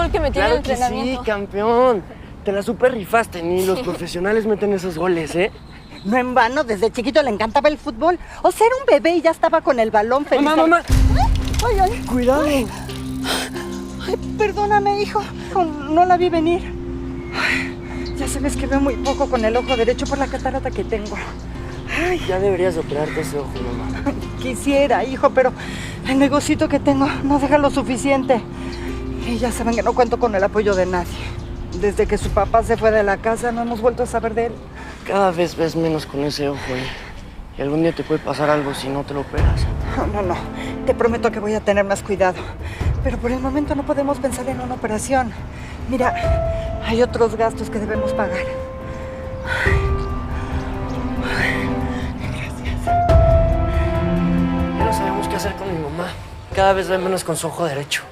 el que metió en el entrenamiento. Sí, campeón. Te la super rifaste, ni los profesionales meten esos goles, ¿eh? No en vano, desde chiquito le encantaba el fútbol. O sea, era un bebé y ya estaba con el balón feliz. Mamá. Ay, ay. Cuidado. Ay, perdóname, hijo. No la vi venir. Ay, ya sabes que veo muy poco con el ojo derecho por la catarata que tengo. Ay, ya deberías operarte ese ojo, mamá. Quisiera, hijo, pero el negocito que tengo no deja lo suficiente. Y ya saben que no cuento con el apoyo de nadie. Desde que su papá se fue de la casa, no hemos vuelto a saber de él. Cada vez ves menos con ese ojo, ¿eh? Y algún día te puede pasar algo si no te lo operas. No. Te prometo que voy a tener más cuidado. Pero por el momento no podemos pensar en una operación. Mira, hay otros gastos que debemos pagar. Gracias. Ya no sabemos qué hacer con mi mamá. Cada vez ve menos con su ojo derecho.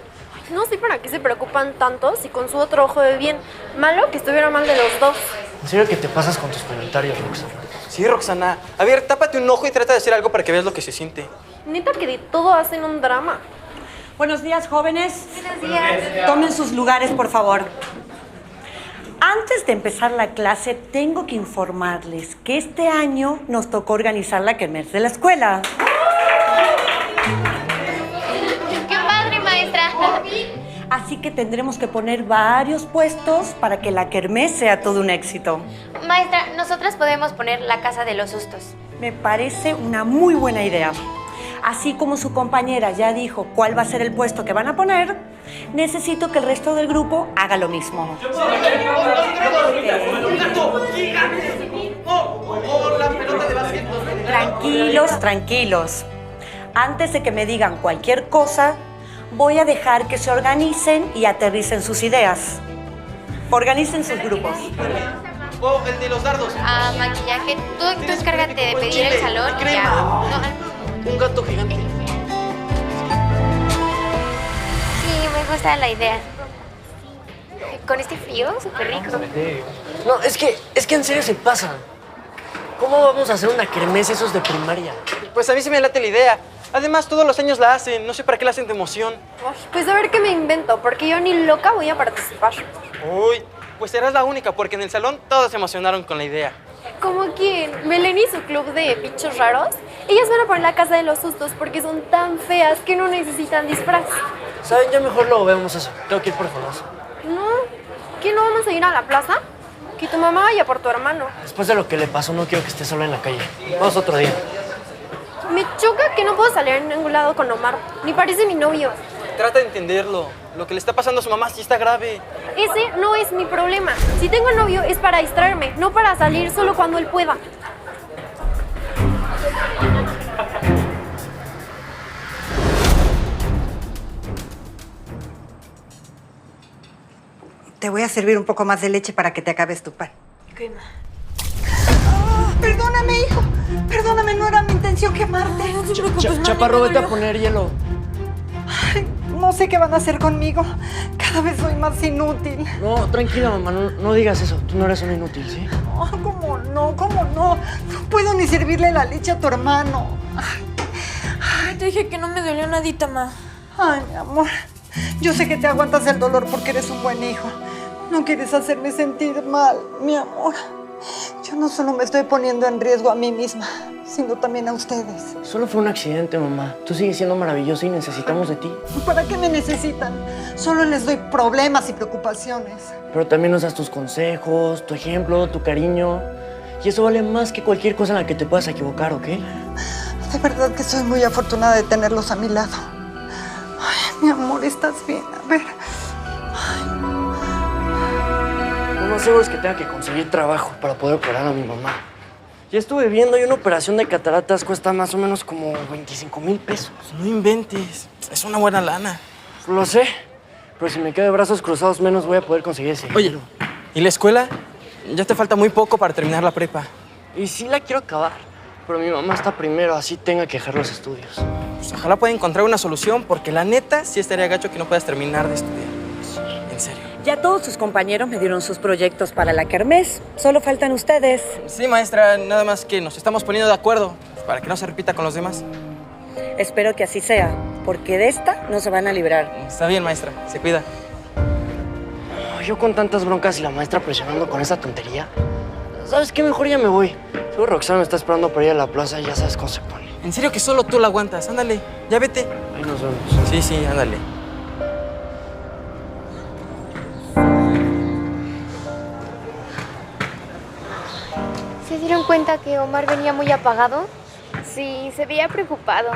No sé para qué se preocupan tanto si con su otro ojo ve bien. Malo que estuviera mal de los dos. ¿En serio que te pasas con tus comentarios, Roxana? Sí, Roxana. A ver, tápate un ojo y trata de decir algo para que veas lo que se siente. Neta que de todo hacen un drama. Buenos días, jóvenes. Buenos días. Tomen sus lugares, por favor. Antes de empezar la clase, tengo que informarles que este año nos tocó organizar la kermés de la escuela. ¡Qué padre, maestra! Así que tendremos que poner varios puestos para que la kermés sea todo un éxito. Maestra, nosotras podemos poner la casa de los sustos. Me parece una muy buena idea. Así como su compañera ya dijo cuál va a ser el puesto que van a poner, necesito que el resto del grupo haga lo mismo. Tranquilos. Antes de que me digan cualquier cosa, voy a dejar que se organicen y aterricen sus ideas. Organicen sus grupos. Oh, el de los dardos. Maquillaje. Tú encárgate de pedir el salón y ya. No, Un gato gigante. sí, me gusta la idea. Con este frío, súper rico. No, es que en serio se pasan. ¿Cómo vamos a hacer una kermés esos de primaria? Pues a mí se me late la idea. Además, todos los años la hacen. No sé para qué la hacen de emoción. Pues a ver qué me invento, porque yo ni loca voy a participar. Uy, pues serás la única, porque en el salón todos se emocionaron con la idea. ¿Cómo quién? ¿Belén y su club de bichos raros? Ellas van a poner la casa de los sustos porque son tan feas que no necesitan disfraz. ¿Saben? Ya mejor lo vemos eso. Tengo que ir por Jonás. No, ¿qué no vamos a ir a la plaza? Que tu mamá vaya por tu hermano. Después de lo que le pasó, no quiero que esté sola en la calle. Vamos otro día. Me choca que no puedo salir en ningún lado con Omar. Ni parece mi novio. Trata de entenderlo. Lo que le está pasando a su mamá sí está grave. Ese no es mi problema. Si tengo novio es para distraerme, no para salir solo cuando él pueda. Te voy a servir un poco más de leche para que te acabes tu pan. ¿Qué más? Perdóname, hijo. Perdóname, no era mi intención quemarte. No te preocupes, mami, Chaparro, no, vete a yo. poner hielo. Ay, no sé qué van a hacer conmigo. Cada vez soy más inútil. No, tranquila, mamá. No digas eso. Tú no eres un inútil, ¿sí? Oh, ¿cómo no? ¿Cómo no? No puedo ni servirle la leche a tu hermano. Ay, te dije que no me dolió nadita, ma. Ay, mi amor. Yo sé que te aguantas el dolor porque eres un buen hijo. No quieres hacerme sentir mal, mi amor. Yo no solo me estoy poniendo en riesgo a mí misma, sino también a ustedes. Solo fue un accidente, mamá. Tú sigues siendo maravillosa y necesitamos de ti. ¿Para qué me necesitan? Solo les doy problemas y preocupaciones. Pero también nos das tus consejos, tu ejemplo, tu cariño. Y eso vale más que cualquier cosa en la que te puedas equivocar, ¿ok? De verdad que soy muy afortunada de tenerlos a mi lado. Ay, mi amor, ¿estás bien? A ver. Lo más seguro es que tenga que conseguir trabajo para poder operar a mi mamá. Ya estuve viendo y una operación de cataratas cuesta más o menos como 25,000 pesos. No inventes. Es una buena lana. Lo sé, pero si me quedo de brazos cruzados menos voy a poder conseguir ese. Oye, ¿y la escuela? Ya te falta muy poco para terminar la prepa. Y sí la quiero acabar, pero mi mamá está primero, así tenga que dejar los estudios. Pues ojalá pueda encontrar una solución, porque la neta sí estaría gacho que no puedas terminar de estudiar. En serio. Ya todos sus compañeros me dieron sus proyectos para la kermés. Solo faltan ustedes. Sí, maestra, nada más que nos estamos poniendo de acuerdo para que no se repita con los demás. Espero que así sea, porque de esta no se van a librar. Está bien, maestra. Se cuida. yo con tantas broncas y la maestra presionando con esa tontería. ¿Sabes qué? Mejor ya me voy. Seguro Roxana me está esperando para ir a la plaza y ya sabes cómo se pone. En serio que solo tú la aguantas. Ándale, ya vete. Ahí nos vemos. Sí, sí, ándale. ¿Se dieron cuenta que Omar venía muy apagado? Sí, se veía preocupado.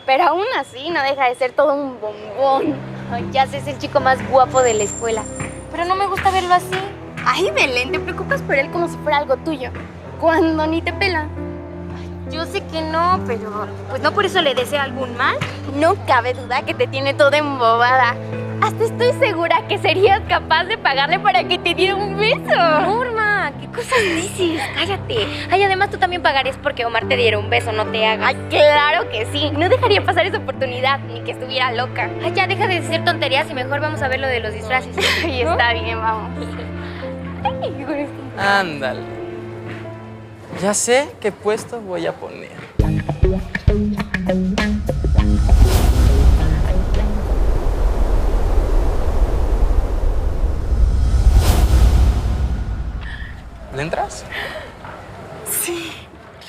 Pero aún así no deja de ser todo un bombón. Ay, ya sé, es el chico más guapo de la escuela. Pero no me gusta verlo así. Ay, Belén, te preocupas por él como si fuera algo tuyo. Cuando ni te pela. Yo sé que no, pero pues no por eso le deseo algún mal. No cabe duda que te tiene toda embobada. Hasta estoy segura que serías capaz de pagarle para que te diera un beso. Norma, ¿qué cosas dices? Cállate. Ay, además tú también pagarías porque Omar te diera un beso, no te hagas. Ay, claro que sí. No dejaría pasar esa oportunidad, ni que estuviera loca. Ay, ya deja de decir tonterías y mejor vamos a ver lo de los disfraces. Ay, está bien, vamos. Ándale. Ya sé qué puesto voy a poner. ¿Le entras?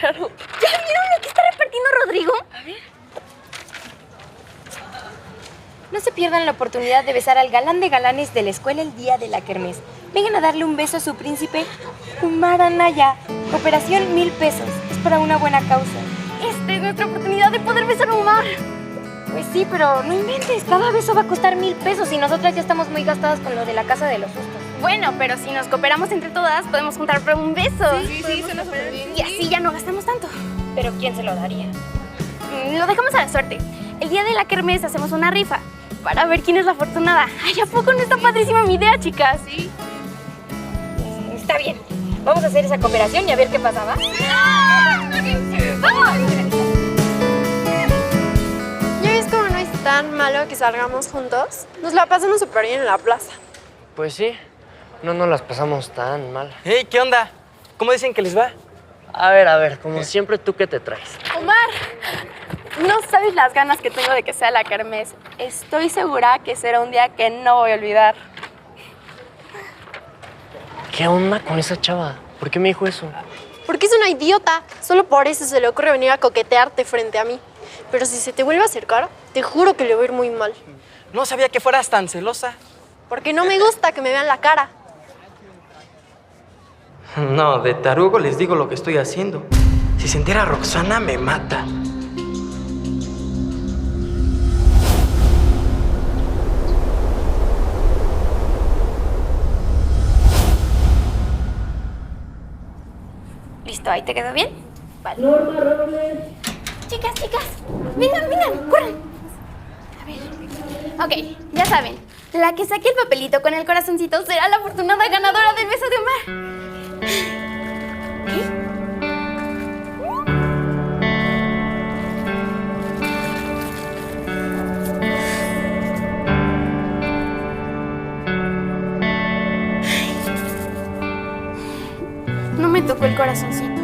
Claro. ¿Ya vieron lo que está repartiendo Rodrigo? A ver. No se pierdan la oportunidad de besar al galán de galanes de la escuela el día de la kermés. Vengan a darle un beso a su príncipe Omar Anaya. Cooperación 1000 pesos. Es para una buena causa. Esta es nuestra oportunidad de poder besar a Omar. Pues sí, pero no inventes. Cada beso va a costar 1000 pesos y nosotras ya estamos muy gastadas con lo de la casa de los sustos. Bueno, pero si nos cooperamos entre todas, podemos juntar para un beso. Sí, suena súper bien. Y así ya no gastamos tanto. Pero ¿quién se lo daría? Lo dejamos a la suerte. El día de la kermés hacemos una rifa para ver quién es la afortunada. Ay, ¿a poco no está padrísima mi idea, chicas? Sí. Está bien. Vamos a hacer esa cooperación y a ver qué pasa, ¿va? ¡Vamos! ¿Ya ves cómo no es tan malo que salgamos juntos? Nos la pasamos súper bien en la plaza. Pues sí, no nos las pasamos tan mal. Hey, ¿qué onda? ¿Cómo dicen que les va? A ver, como siempre, ¿tú qué te traes? Omar, no sabes las ganas que tengo de que sea la kermés. Estoy segura que será un día que no voy a olvidar. ¿Qué onda con esa chava? ¿Por qué me dijo eso? Porque es una idiota. Solo por eso se le ocurre venir a coquetearte frente a mí. Pero si se te vuelve a acercar, te juro que le va a ir muy mal. No sabía que fueras tan celosa. Porque no me gusta que me vean la cara. No, de tarugo les digo lo que estoy haciendo. Si se entera Roxana, me mata. ¿Listo? ¿Ahí te quedó bien? Vale. Chicas, vengan, corran. A ver. Ok, ya saben. La que saque el papelito con el corazoncito será la afortunada ganadora del beso de Omar. ¿Qué? No me tocó el corazoncito.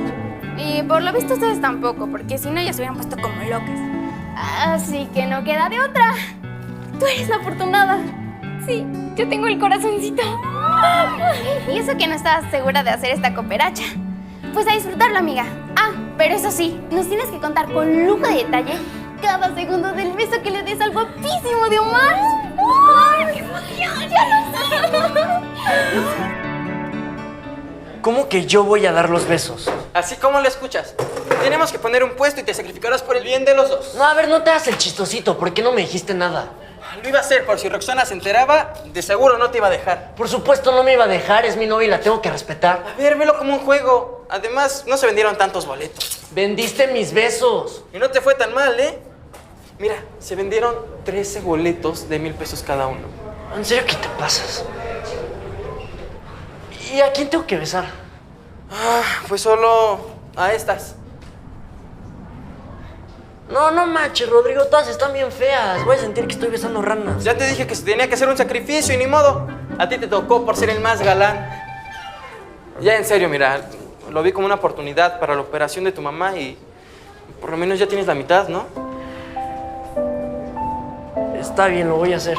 Y por lo visto ustedes tampoco, porque si no ya se hubieran puesto como locas. Así que no queda de otra. Tú eres la afortunada. Sí, yo tengo el corazoncito. Y eso que no estabas segura de hacer esta cooperacha. Pues a disfrutarlo, amiga. Ah, pero eso sí, nos tienes que contar con lujo de detalle cada segundo del beso que le des al guapísimo de Omar. ¡Ay, qué emoción! ¡Ya lo sé! ¿Cómo que yo voy a dar los besos? Así como lo escuchas. Tenemos que poner un puesto y te sacrificarás por el bien de los dos. No, a ver, no te hagas el chistosito. ¿Por qué no me dijiste nada? Lo iba a hacer, por si Roxana se enteraba, de seguro no te iba a dejar. Por supuesto no me iba a dejar, es mi novia y la tengo que respetar. A ver, velo como un juego. Además, no se vendieron tantos boletos. Vendiste mis besos. Y no te fue tan mal, ¿eh? Mira, se vendieron 13 boletos de 1000 pesos cada uno. ¿En serio qué te pasas? ¿Y a quién tengo que besar? Pues solo a estas. No manches, Rodrigo, todas están bien feas. Voy a sentir que estoy besando ranas. Ya te dije que se tenía que hacer un sacrificio y ni modo. A ti te tocó por ser el más galán. Ya en serio, mira, lo vi como una oportunidad para la operación de tu mamá y por lo menos ya tienes la mitad, ¿no? Está bien, lo voy a hacer.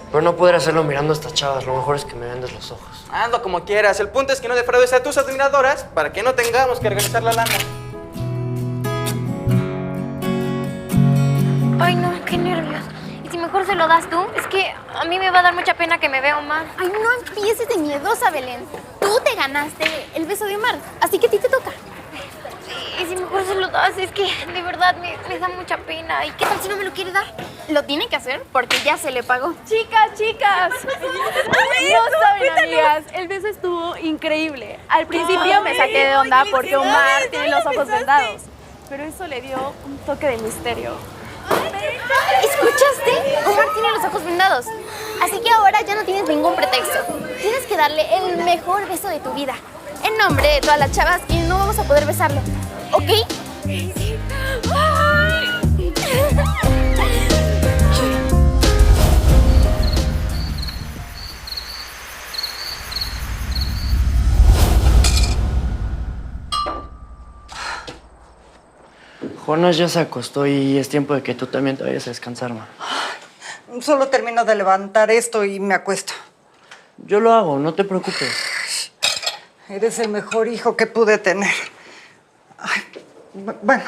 Pero no podré hacerlo mirando a estas chavas. Lo mejor es que me vendes los ojos. Hazlo como quieras. El punto es que no defraudes a tus admiradoras para que no tengamos que organizar la lana. Ay, no, qué nervios. ¿Y si mejor se lo das tú? Es que a mí me va a dar mucha pena que me vea Omar. Ay, no empieces de miedosa, Belén. Tú te ganaste el beso de Omar, así que a ti te toca. Y si mejor se lo das, es que de verdad me da mucha pena. ¿Y qué tal si no me lo quiere dar? Lo tiene que hacer porque ya se le pagó. Chicas. No saben, amigas. El beso estuvo increíble. Al principio me saqué de onda porque Omar tiene los ojos vendados. Pero eso le dio un toque de misterio. ¿Escuchaste? Omar tiene los ojos vendados. Así que ahora ya no tienes ningún pretexto. Tienes que darle el mejor beso de tu vida. En nombre de todas las chavas que no vamos a poder besarlo. ¿Ok? Jonas ya se acostó y es tiempo de que tú también te vayas a descansar, ma. Solo termino de levantar esto y me acuesto. Yo lo hago, no te preocupes. Eres el mejor hijo que pude tener. Ay, bueno,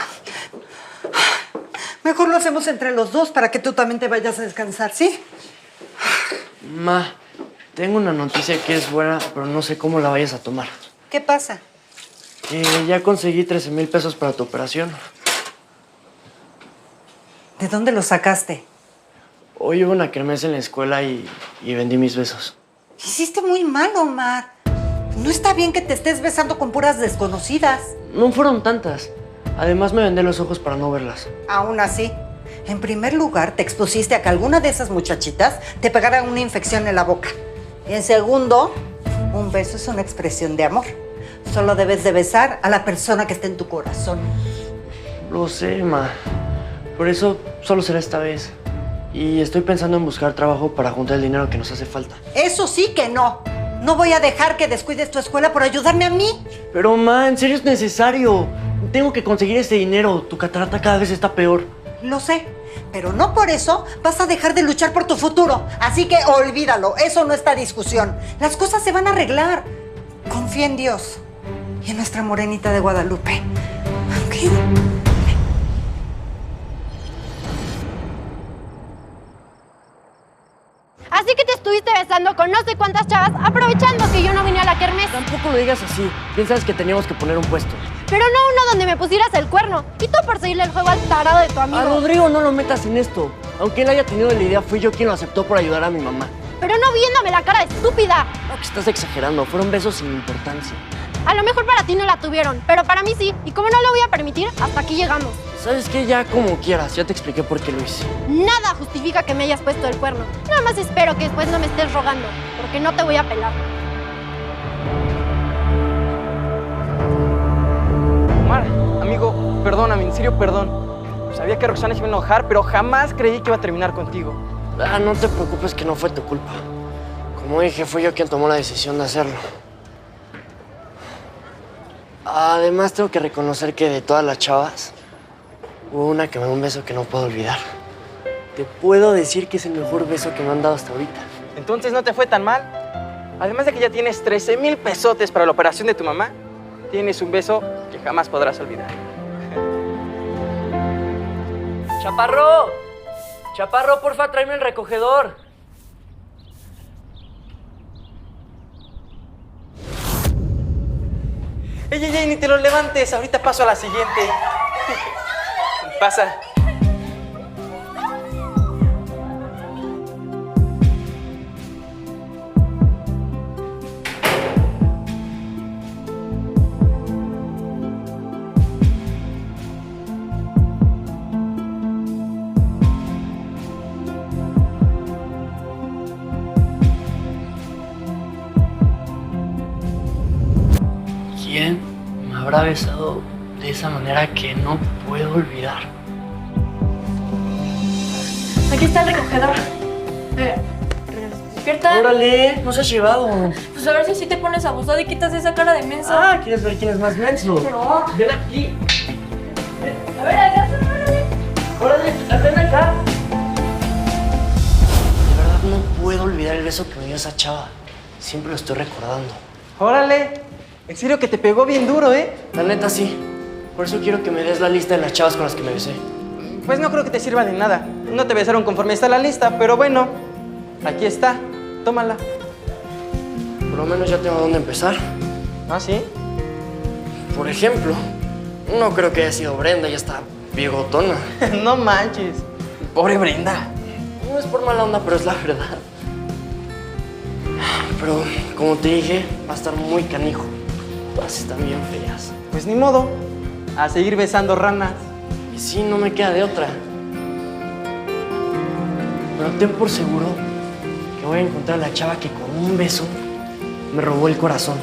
mejor lo hacemos entre los dos para que tú también te vayas a descansar, ¿sí? Ma, tengo una noticia que es buena, pero no sé cómo la vayas a tomar. ¿Qué pasa? Ya conseguí 13,000 pesos para tu operación. ¿De dónde lo sacaste? Hoy hubo una kermés en la escuela y vendí mis besos. Hiciste muy mal, Omar. No está bien que te estés besando con puras desconocidas. No fueron tantas. Además me vendé los ojos para no verlas. Aún así, en primer lugar, te expusiste a que alguna de esas muchachitas te pegara una infección en la boca. Y en segundo, un beso es una expresión de amor. Solo debes de besar a la persona que está en tu corazón. Lo sé, ma. Por eso solo será esta vez. Y estoy pensando en buscar trabajo para juntar el dinero que nos hace falta. Eso sí que no. No voy a dejar que descuides tu escuela por ayudarme a mí. Pero, ma, en serio es necesario. Tengo que conseguir ese dinero. Tu catarata cada vez está peor. Lo sé, pero no por eso vas a dejar de luchar por tu futuro. Así que olvídalo, eso no está a discusión. Las cosas se van a arreglar. Confía en Dios y en nuestra morenita de Guadalupe. ¿Ok? Así que te estuviste besando con no sé cuántas chavas, aprovechando que yo no vine a la kermés. Tampoco lo digas así. Piensas que teníamos que poner un puesto. Pero no uno donde me pusieras el cuerno. Y tú por seguirle el juego al tarado de tu amigo. A Rodrigo no lo metas en esto. Aunque él haya tenido la idea, fui yo quien lo aceptó por ayudar a mi mamá. Pero no viéndome la cara de estúpida. No, que estás exagerando. Fueron besos sin importancia. A lo mejor para ti no la tuvieron, pero para mí sí. Y como no lo voy a permitir, hasta aquí llegamos. ¿Sabes qué? Ya como quieras. Ya te expliqué por qué lo hice. Nada justifica que me hayas puesto el cuerno. Nada más espero que después no me estés rogando, porque no te voy a pelar. Omar, amigo, perdóname, en serio, perdón. Sabía que Roxana se iba a enojar, pero jamás creí que iba a terminar contigo. Ah, no te preocupes que no fue tu culpa. Como dije, fui yo quien tomó la decisión de hacerlo. Además, tengo que reconocer que de todas las chavas, hubo una que me dio un beso que no puedo olvidar. Te puedo decir que es el mejor beso que me han dado hasta ahorita. Entonces no te fue tan mal. Además de que ya tienes 13,000 pesotes para la operación de tu mamá, tienes un beso que jamás podrás olvidar. ¡Chaparro! ¡Chaparro, porfa, tráeme el recogedor! ¡Ey, ni te lo levantes! Ahorita paso a la siguiente. Pasa. ¿Quién me habrá besado de esa manera que no puedo olvidar? Aquí está el recogedor. Despierta. ¡Órale! ¡No se has llevado! Pues a ver si así te pones abusado y quitas esa cara de mensa. Ah, ¿quieres ver quién es más menso? No. ¡Ven aquí! A ver, acá. ¡Órale! ¡Ven acá! De verdad no puedo olvidar el beso que me dio esa chava. Siempre lo estoy recordando. ¡Órale! En serio que te pegó bien duro, ¿eh? La neta, sí. Por eso quiero que me des la lista de las chavas con las que me besé. Pues no creo que te sirva de nada. No te besaron conforme está la lista, pero bueno, aquí está. Tómala. Por lo menos ya tengo dónde empezar. ¿Ah, sí? Por ejemplo, no creo que haya sido Brenda, ya está bigotona. No manches. Pobre Brenda. No es por mala onda, pero es la verdad. Pero, como te dije, va a estar muy canijo. Todas están bien feas. Pues ni modo. A seguir besando ranas. Y sí, no me queda de otra. Pero ten por seguro que voy a encontrar a la chava que con un beso me robó el corazón.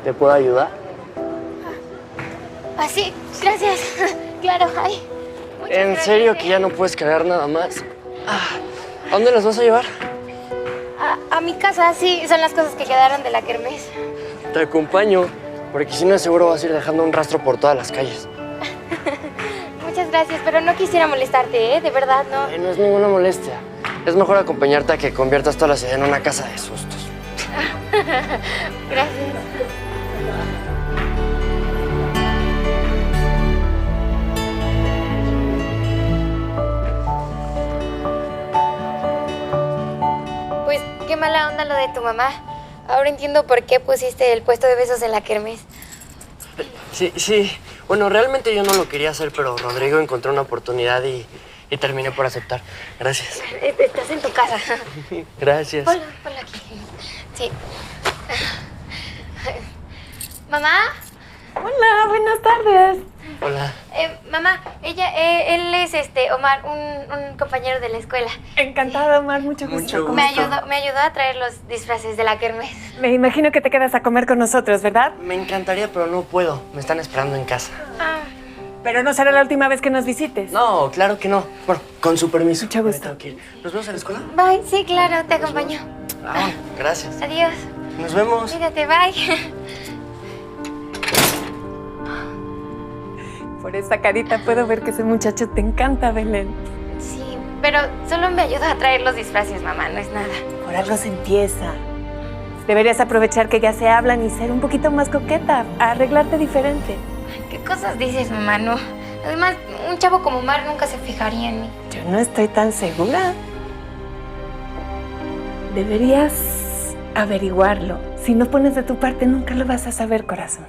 ¿Te puedo ayudar? Ah, sí, gracias. Claro, ay. Muchas ¿En gracias, serio que ya no puedes cargar nada más? ¿A dónde las vas a llevar? A mi casa, sí, son las cosas que quedaron de la kermés. Te acompaño, porque si no seguro vas a ir dejando un rastro por todas las calles. Muchas gracias, pero no quisiera molestarte, ¿eh? De verdad, no. Ay, no es ninguna molestia. Es mejor acompañarte a que conviertas toda la ciudad en una casa de sustos. Gracias. Pues qué mala onda lo de tu mamá. Ahora entiendo por qué pusiste el puesto de besos en la kermés. Sí. Bueno, realmente yo no lo quería hacer, pero Rodrigo encontró una oportunidad y terminé por aceptar. Gracias. Estás en tu casa. Gracias. Ponlo aquí. Sí. ¿Mamá? Hola, buenas tardes. Hola. Mamá, él es Omar, un compañero de la escuela. Encantada, Omar, mucho gusto. Mucho Me gusto. ayudó a traer los disfraces de la kermés. Me imagino que te quedas a comer con nosotros, ¿verdad? Me encantaría, pero no puedo. Me están esperando en casa. Pero no será la última vez que nos visites. No, claro que no. Bueno, con su permiso. Mucho gusto. Me tengo que ir. ¿Nos vemos en la escuela? Bye, sí, claro, te acompaño. Gracias. Adiós. Nos vemos. Cuídate, bye. Por esta carita puedo ver que ese muchacho te encanta, Belén. Sí, pero solo me ayudó a traer los disfraces, mamá, no es nada. Por algo se empieza. Deberías aprovechar que ya se hablan y ser un poquito más coqueta, arreglarte diferente. ¿Qué cosas dices, mamá? No. Además, un chavo como Omar nunca se fijaría en mí. Yo no estoy tan segura. Deberías averiguarlo. Si no pones de tu parte, nunca lo vas a saber, corazón.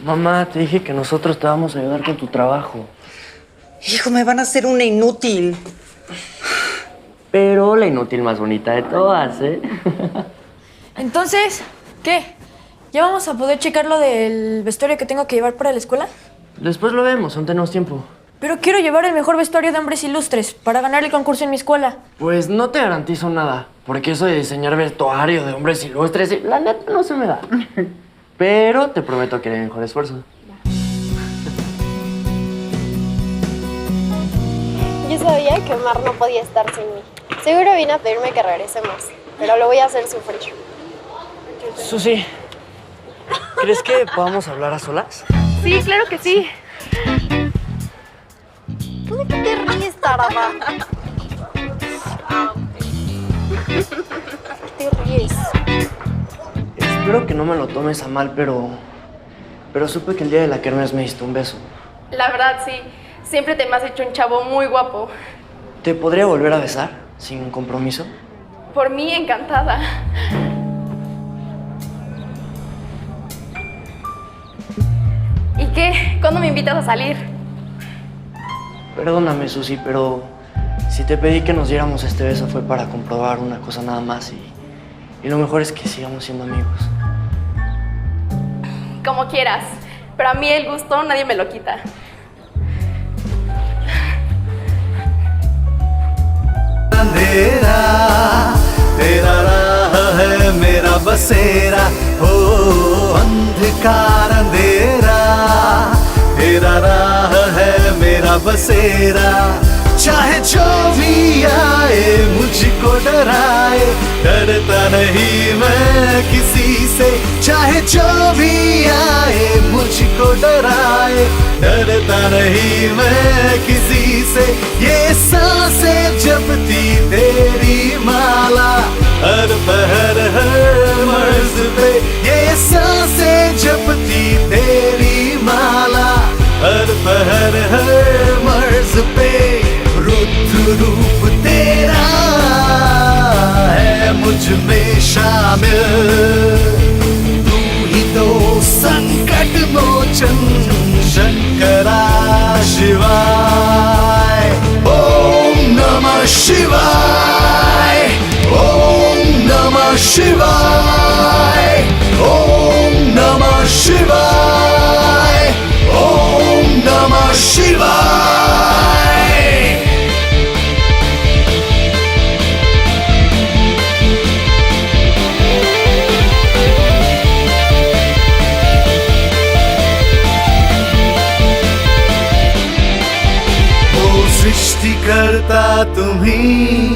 Mamá, te dije que nosotros te vamos a ayudar con tu trabajo. Hijo, me van a hacer una inútil. Pero la inútil más bonita de todas, ¿eh? Entonces, ¿qué? ¿Ya vamos a poder checar lo del vestuario que tengo que llevar para la escuela? Después lo vemos, aún tenemos tiempo. Pero quiero llevar el mejor vestuario de hombres ilustres para ganar el concurso en mi escuela. Pues no te garantizo nada, porque eso de diseñar vestuario de hombres ilustres, la neta no se me da. Pero te prometo que haré mi mejor esfuerzo. Yo sabía que Omar no podía estar sin mí. Seguro vino a pedirme que regresemos, pero lo voy a hacer sufrir. Susi, ¿crees que podamos hablar a solas? Sí, claro que sí. ¿Tú de qué te ríes, tarada? ¿Qué te ríes? Espero que no me lo tomes a mal, pero supe que el día de la kermés me diste un beso. La verdad, sí. Siempre te me has hecho un chavo muy guapo. ¿Te podría volver a besar sin compromiso? Por mí, encantada. ¿Y qué? ¿Cuándo me invitas a salir? Perdóname, Susi, pero si te pedí que nos diéramos este beso fue para comprobar una cosa nada más y lo mejor es que sigamos siendo amigos. como quieras. Pero a mí el gusto nadie me lo quita. अंधेरा तेरा राह है मेरा बसेरा हो अंधकार अंधेरा तेरा राह है मेरा बसेरा चाहे जो भी आए मुझको डराए डरता नहीं मैं किसी से चाहे जो भी आए मुझको डराए डरता नहीं मैं किसी से ये सांसें जपती तेरी माला हर पहर हर मर्ज पे ये सांसें जपती तेरी माला हर पहर हर मर्ज पे रुद्र रूप तेरा है मुझ में शामिल तू ही तो संकट मोचन शंकरा शिवाय ओम नमः शिवाय ओम नमः शिवाय ओम नमः शिवाय ओम नमः शिवाय सृष्टिकर्ता तुम्ही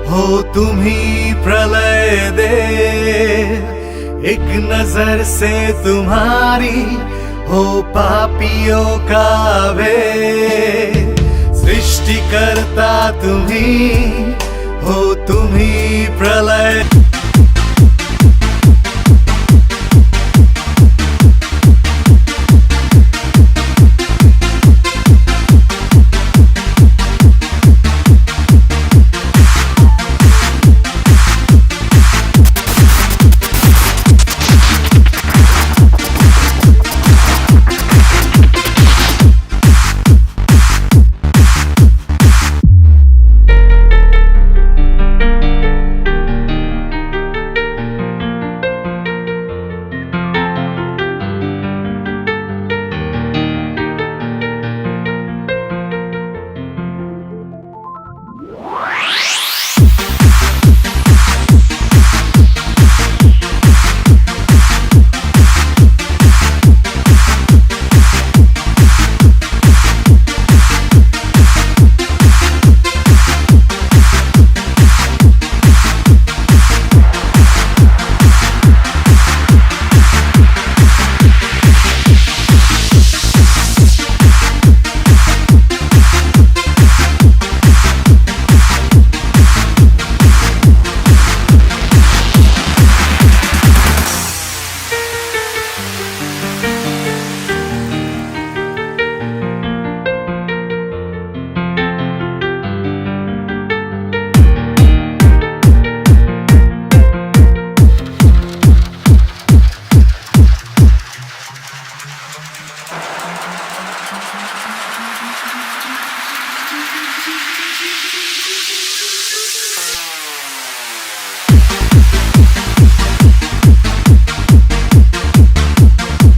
हो तुम्ही प्रलय दे एक नजर से तुम्हारी हो पापियों का भेद सृष्टिकर्ता तुम्ही हो तुम्ही प्रलय